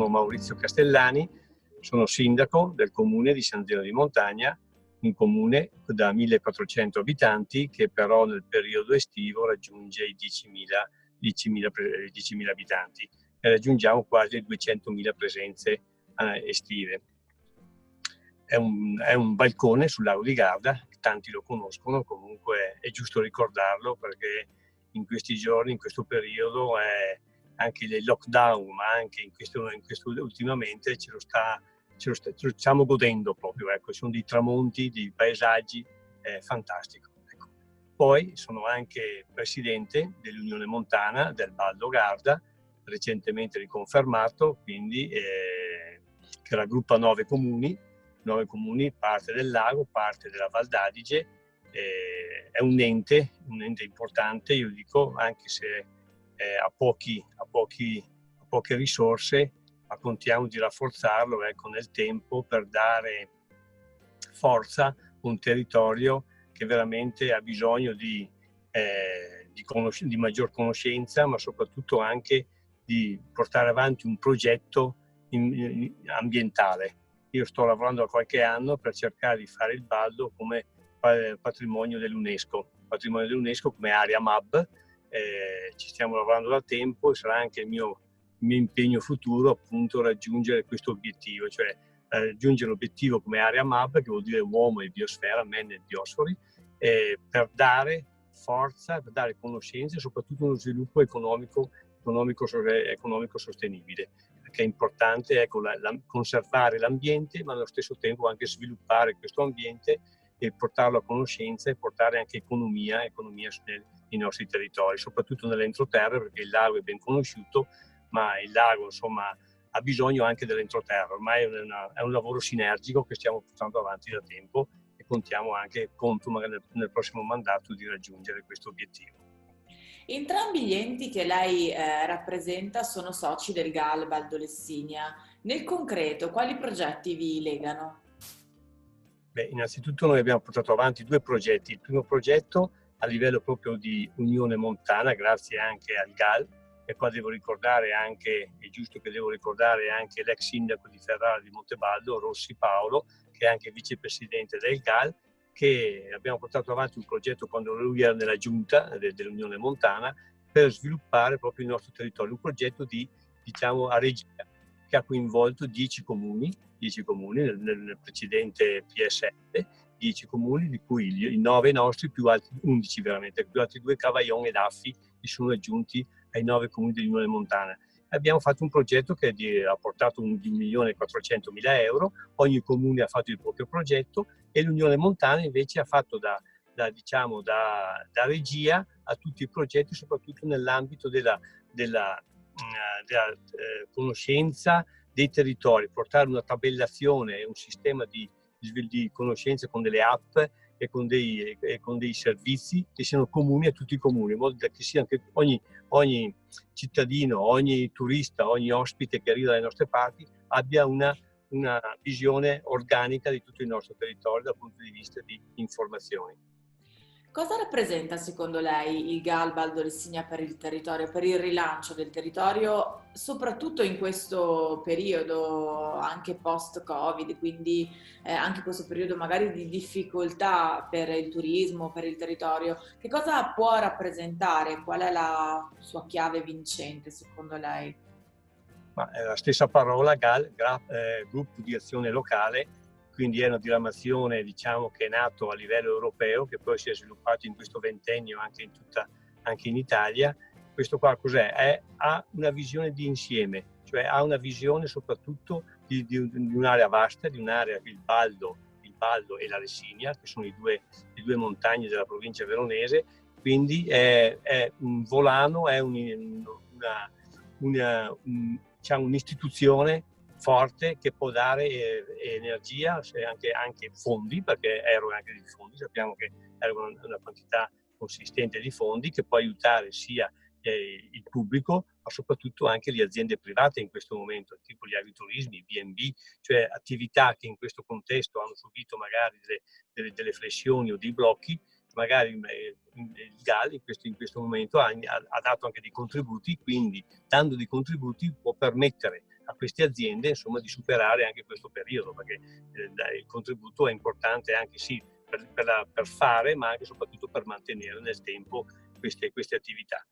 sono Maurizio Castellani, sono sindaco del comune di San Zeno di Montagna, un comune da 1400 abitanti che però nel periodo estivo raggiunge i 10.000 abitanti e raggiungiamo quasi 200.000 presenze estive. È un balcone sul lago di Garda, tanti lo conoscono, comunque è giusto ricordarlo perché in questi giorni, in questo periodo, anche il lockdown, ma anche in questo ultimamente ce lo stiamo godendo proprio, ecco, sono dei tramonti, dei paesaggi fantastico. Ecco. Poi sono anche presidente dell'Unione Montana del Baldo Garda, recentemente riconfermato, quindi che raggruppa 9 comuni, parte del lago, parte della Val d'Adige, è un ente importante, io dico, anche se ha poche risorse, ma contiamo di rafforzarlo nel tempo per dare forza a un territorio che veramente ha bisogno di maggior conoscenza, ma soprattutto anche di portare avanti un progetto ambientale. Io sto lavorando da qualche anno per cercare di fare il Baldo come patrimonio dell'UNESCO come area MAB. Ci stiamo lavorando da tempo e sarà anche il mio impegno futuro appunto raggiungere questo obiettivo, cioè raggiungere l'obiettivo come area MAB, che vuol dire uomo e biosfera, men e biosfori, per dare forza, per dare conoscenze e soprattutto uno sviluppo economico sostenibile, perché è importante conservare l'ambiente, ma allo stesso tempo anche sviluppare questo ambiente e portarlo a conoscenza e portare anche economia nei nostri territori, soprattutto nell'entroterra, perché il lago è ben conosciuto, ma il lago insomma ha bisogno anche dell'entroterra. Ormai è un lavoro sinergico che stiamo portando avanti da tempo e conto magari nel prossimo mandato di raggiungere questo obiettivo. Entrambi gli enti che lei rappresenta sono soci del GAL Baldo Lessinia. Nel concreto, quali progetti vi legano? Beh, innanzitutto noi abbiamo portato avanti 2 progetti. Il primo progetto a livello proprio di Unione Montana, grazie anche al GAL, e qua è giusto che devo ricordare anche l'ex sindaco di Ferrara di Montebaldo, Rossi Paolo, che è anche vicepresidente del GAL, che abbiamo portato avanti un progetto quando lui era nella giunta dell'Unione Montana per sviluppare proprio il nostro territorio, un progetto a regia che ha coinvolto 10 comuni nel precedente PSL, 10 comuni di cui i 9 nostri più altri 11 veramente, più altri 2 Cavaillon ed Affi che sono aggiunti ai 9 comuni dell'Unione Montana. Abbiamo fatto un progetto che ha portato 1.400.000 euro, ogni comune ha fatto il proprio progetto e l'Unione Montana invece ha fatto da regia a tutti i progetti, soprattutto nell'ambito della conoscenza dei territori, portare una tabellazione e un sistema di conoscenza con delle app e con dei servizi che siano comuni a tutti i comuni, in modo che sia anche ogni cittadino, ogni turista, ogni ospite che arriva dalle nostre parti abbia una visione organica di tutto il nostro territorio dal punto di vista di informazioni. Cosa rappresenta secondo lei il GAL Baldo Lessinia per il territorio, per il rilancio del territorio, soprattutto in questo periodo anche post-Covid, quindi anche questo periodo magari di difficoltà per il turismo, per il territorio? Che cosa può rappresentare? Qual è la sua chiave vincente secondo lei? Ma è la stessa parola GAL, Gruppo di Azione Locale, quindi è una diramazione che è nato a livello europeo, che poi si è sviluppato in questo ventennio anche in Italia. Questo qua cos'è? Ha una visione di insieme, cioè ha una visione soprattutto di un'area vasta, di un'area, il Baldo e la Lessinia, che sono le due montagne della provincia veronese, quindi è un volano, è un'istituzione forte che può dare energia e anche fondi, perché eroga anche dei fondi, sappiamo che eroga una quantità consistente di fondi che può aiutare sia il pubblico, ma soprattutto anche le aziende private in questo momento, tipo gli agriturismi, B&B, cioè attività che in questo contesto hanno subito magari delle flessioni o dei blocchi. Magari il GAL in questo momento ha dato anche dei contributi, quindi dando dei contributi può permettere a queste aziende, insomma, di superare anche questo periodo, perché il contributo è importante anche sì per fare, ma anche e soprattutto per mantenere nel tempo queste attività.